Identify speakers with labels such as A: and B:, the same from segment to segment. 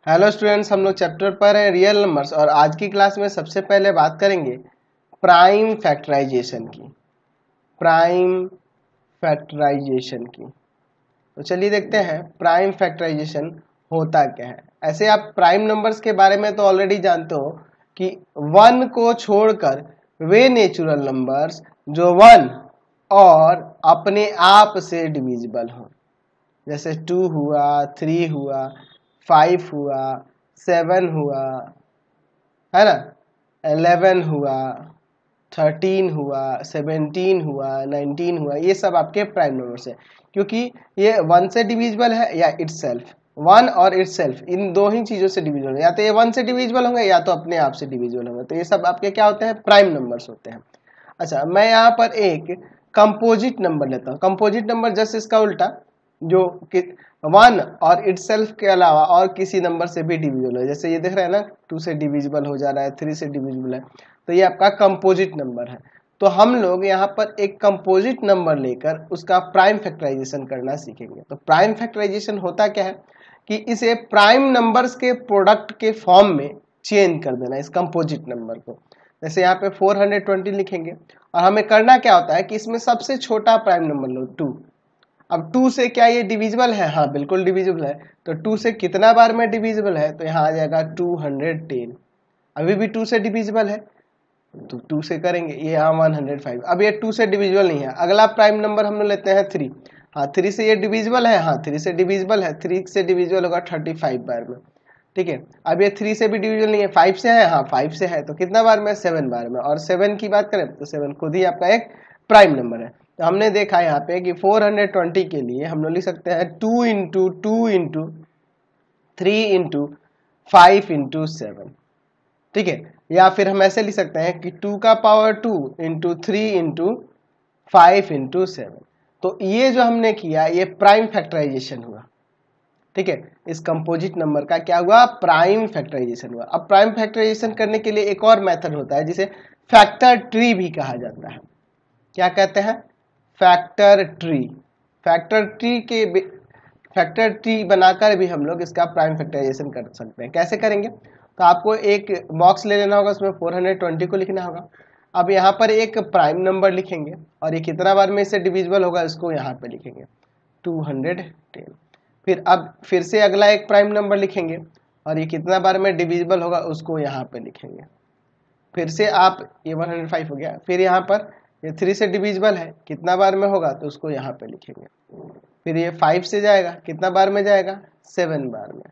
A: Hello students, हम लोग chapter पर हैं रियल नंबर्स और आज की क्लास में सबसे पहले बात करेंगे प्राइम फैक्टराइजेशन की। प्राइम फैक्टराइजेशन की तो चलिए देखते हैं प्राइम फैक्टराइजेशन होता क्या है। ऐसे आप प्राइम नंबर्स के बारे में तो ऑलरेडी जानते हो कि वन को छोड़कर वे नेचुरल नंबर्स जो वन और अपने आप से डिविजिबल हो, जैसे 2 हुआ, 3 हुआ, 5 हुआ, 7 हुआ, है ना, 11 हुआ, 13 हुआ, 17 हुआ, 19 हुआ, ये सब आपके प्राइम नंबर्स है क्योंकि ये वन से डिविजिबल है या इटसेल्फ, वन और इटसेल्फ इन दो ही चीजों से डिविजिबल है। या तो ये वन से डिविजिबल होंगे या तो अपने आप से डिविजिबल होंगे, तो ये सब आपके क्या होते हैं, प्राइम नंबर्स होते हैं। अच्छा, मैं यहाँ पर एक कंपोजिट नंबर लेता हूँ। कंपोजिट नंबर जस्ट इसका उल्टा, जो कि वन और इटसेल्फ के अलावा और किसी नंबर से भी डिविजिबल है। जैसे ये देख रहे हैं ना, 2 से डिविजिबल हो जा रहा है, 3 से डिविजिबल है, तो ये आपका कंपोजिट नंबर है। तो हम लोग यहाँ पर एक कंपोजिट नंबर लेकर उसका प्राइम फैक्टराइजेशन करना सीखेंगे। तो प्राइम फैक्टराइजेशन होता क्या है कि इसे प्राइम नंबर्स के प्रोडक्ट के फॉर्म में चेंज कर देना, इस कंपोजिट नंबर को। जैसे यहाँ पे 420 लिखेंगे और हमें करना क्या होता है कि इसमें सबसे छोटा प्राइम नंबर लो 2। अब 2 से क्या ये डिविजिबल है? हाँ, बिल्कुल डिविजिबल है। तो 2 से कितना बार में डिविजिबल है? तो यहाँ आ जाएगा 210। अभी भी 2 से डिविजिबल है तो 2 से करेंगे, ये यहाँ 105। अब ये 2 से डिविजिबल नहीं है। अगला प्राइम नंबर हम लोग लेते हैं 3। हाँ, 3 से ये डिविजिबल है, हाँ 3 से डिविजिबल है, 3 से डिविजिबल होगा 35 बार में, ठीक है। अब ये 3 से भी डिविजिबल नहीं है, 5 से है, हाँ 5 से है, तो कितना बार में? 7 बार में। और 7 की बात करें तो 7 खुद ही आपका एक प्राइम नंबर है। तो हमने देखा यहाँ पे कि 420 के लिए हम लोग लिख सकते हैं 2 इंटू 2 इंटू 3 इंटू 5 इंटू 7, ठीक है। या फिर हम ऐसे लिख सकते हैं कि 2 का पावर 2 इंटू 3 इंटू 5 इंटू 7। तो ये जो हमने किया ये प्राइम फैक्टराइजेशन हुआ, ठीक है। इस कंपोजिट नंबर का क्या हुआ? प्राइम फैक्टराइजेशन हुआ। अब प्राइम फैक्टराइजेशन करने के लिए एक और मेथड होता है जिसे फैक्टर ट्री भी कहा जाता है। क्या कहते हैं? Factor tree. फैक्टर ट्री बनाकर भी हम लोग इसका प्राइम फैक्टराइजेशन कर सकते हैं। कैसे करेंगे? तो आपको एक बॉक्स ले लेना होगा, उसमें 420 को लिखना होगा। अब यहाँ पर एक प्राइम नंबर लिखेंगे और ये कितना बार में इससे डिविजिबल होगा इसको यहाँ पे लिखेंगे 210। फिर से अगला एक प्राइम नंबर लिखेंगे और ये कितना बार में डिविजिबल होगा उसको यहाँ पे लिखेंगे। फिर से आप, ये 105 हो गया। फिर यहाँ पर ये 3 से डिविजिबल है, कितना बार में होगा तो उसको यहाँ पे लिखेंगे। फिर ये 5 से जाएगा, कितना बार में जाएगा? 7 बार में।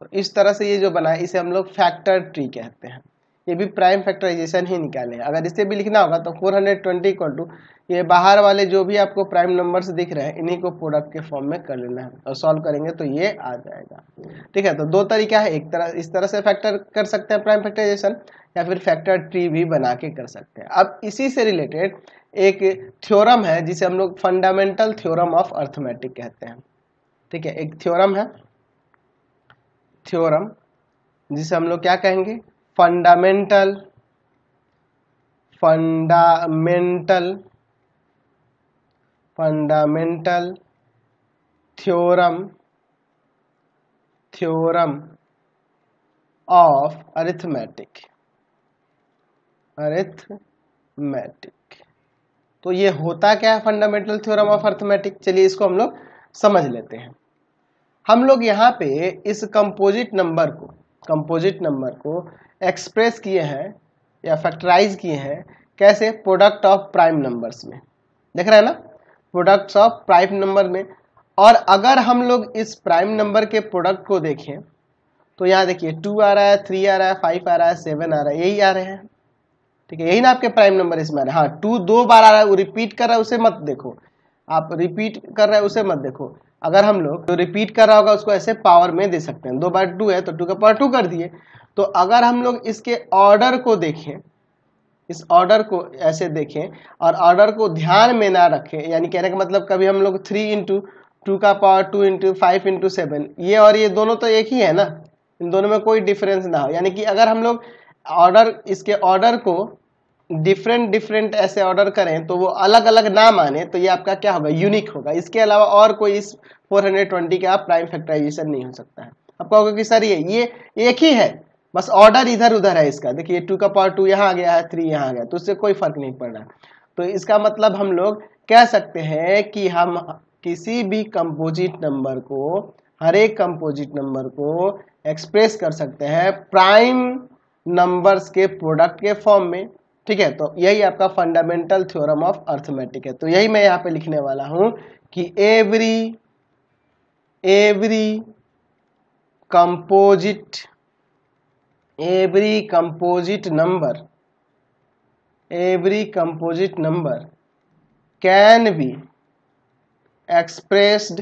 A: तो इस तरह से ये जो बना है इसे हम लोग फैक्टर ट्री कहते हैं। ये भी प्राइम फैक्टराइजेशन ही निकाले। अगर इसे भी लिखना होगा तो 420 इक्वल टू ये बाहर वाले जो भी आपको प्राइम नंबर्स दिख रहे हैं इन्हीं को प्रोडक्ट के फॉर्म में कर लेना है और सॉल्व करेंगे तो ये आ जाएगा, ठीक है। तो दो तरीका है, एक तरह इस तरह से फैक्टर कर सकते हैं प्राइम फैक्टराइजेशन, या फिर फैक्टर ट्री भी बना के कर सकते हैं। अब इसी से रिलेटेड एक थ्योरम है जिसे हम लोग फंडामेंटल थ्योरम ऑफ अर्थमेटिक कहते हैं, ठीक है। एक थ्योरम है, थ्योरम जिसे हम लोग क्या कहेंगे? Fundamental theorem of arithmetic. तो ये होता क्या है फंडामेंटल थ्योरम ऑफ अरिथमेटिक? चलिए इसको हम लोग समझ लेते हैं। हम लोग यहाँ पे इस कंपोजिट नंबर को एक्सप्रेस किए हैं या फैक्टराइज किए हैं कैसे? प्रोडक्ट ऑफ प्राइम नंबर्स में। देख रहे हैं ना, प्रोडक्ट्स ऑफ प्राइम नंबर में। और अगर हम लोग इस प्राइम नंबर के प्रोडक्ट को देखें तो यहाँ देखिए 2 आ रहा है, 3 आ रहा है, 5 आ रहा है, 7 आ रहा है, यही आ रहे हैं, ठीक है। यही ना आपके प्राइम नंबर इसमें आ रहा है। हाँ, 2 2 बार आ रहा है, वो रिपीट कर रहा है, उसे मत देखो। आप रिपीट कर रहे हैं उसे मत देखो। अगर हम लोग जो रिपीट कर रहा होगा उसको ऐसे पावर में दे सकते हैं। 2 बार 2 है तो 2 का पावर 2 कर दिए। तो अगर हम लोग इसके ऑर्डर को देखें, इस ऑर्डर को ऐसे देखें और ऑर्डर को ध्यान में ना रखें, यानी कहने का मतलब कभी हम लोग 3 इंटू 2 का पावर 2 इंटू 5 इंटू 7, ये और ये दोनों तो एक ही है ना, इन दोनों में कोई डिफरेंस ना हो। यानी कि अगर हम लोग इसके ऑर्डर को डिफरेंट ऐसे ऑर्डर करें तो वो अलग अलग ना माने तो ये आपका क्या होगा? यूनिक होगा। इसके अलावा और कोई इस 420 का प्राइम फैक्टराइजेशन नहीं हो सकता है। आप कहोगे कि सर ये एक ही है, बस ऑर्डर इधर उधर है इसका। देखिए 2 का पावर 2 यहाँ आ गया है, 3 यहाँ आ गया, तो उससे कोई फर्क नहीं पड़ रहा। तो इसका मतलब हम लोग कह सकते हैं कि हम किसी भी कंपोजिट नंबर को, हर एक कंपोजिट नंबर को एक्सप्रेस कर सकते हैं प्राइम नंबर्स के प्रोडक्ट के फॉर्म में। ठीक है, तो यही आपका फंडामेंटल थ्योरम ऑफ अर्थमेटिक है। तो यही मैं यहाँ पे लिखने वाला हूं कि every composite number can be expressed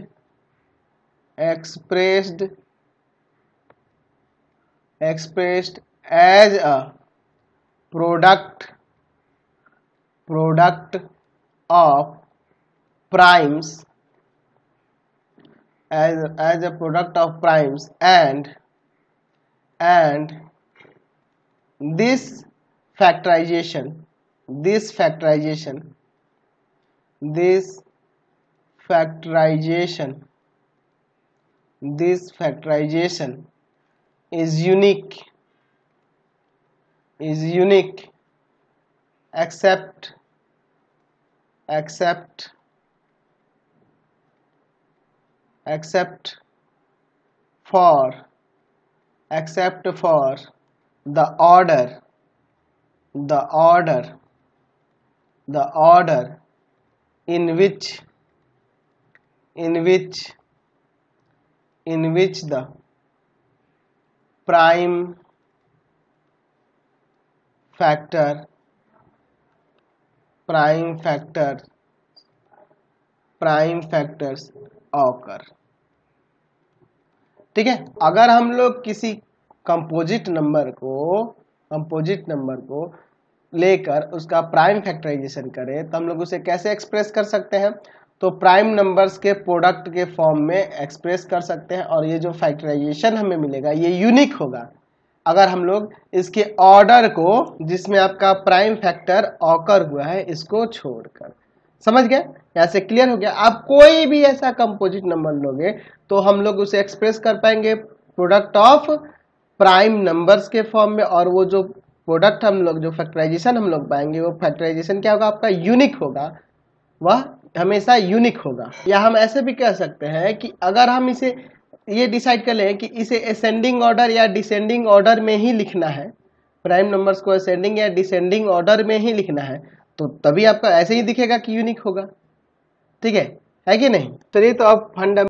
A: as a product of primes, as a product of primes, and this factorization is unique except for the order in which the prime factors occur। ठीक है, अगर हम लोग किसी composite number को लेकर उसका prime factorisation करें तो हम लोग उसे कैसे एक्सप्रेस कर सकते हैं? तो प्राइम नंबर्स के प्रोडक्ट के फॉर्म में एक्सप्रेस कर सकते हैं, और ये जो फैक्टराइजेशन हमें मिलेगा ये यूनिक होगा अगर हम लोग इसके ऑर्डर को, जिसमें आपका प्राइम फैक्टर ऑकर हुआ है, इसको छोड़कर। समझ गए? यहाँ से क्लियर हो गया। आप कोई भी ऐसा कंपोजिट नंबर लोगे तो हम लोग उसे एक्सप्रेस कर पाएंगे प्रोडक्ट ऑफ प्राइम नंबर्स के फॉर्म में, और वो जो प्रोडक्ट हम लोग, जो फैक्टराइजेशन हम लोग पाएंगे, वो फैक्टराइजेशन क्या होगा? आपका यूनिक होगा, वह हमेशा यूनिक होगा। या हम ऐसे भी कह सकते हैं कि अगर हम इसे ये डिसाइड कर लें कि इसे असेंडिंग ऑर्डर या डिसेंडिंग ऑर्डर में ही लिखना है, प्राइम नंबर्स को असेंडिंग या डिसेंडिंग ऑर्डर में ही लिखना है, तो तभी आपका ऐसे ही दिखेगा कि यूनिक होगा। ठीक है कि नहीं? चलिए, तो अब फंडामेंटल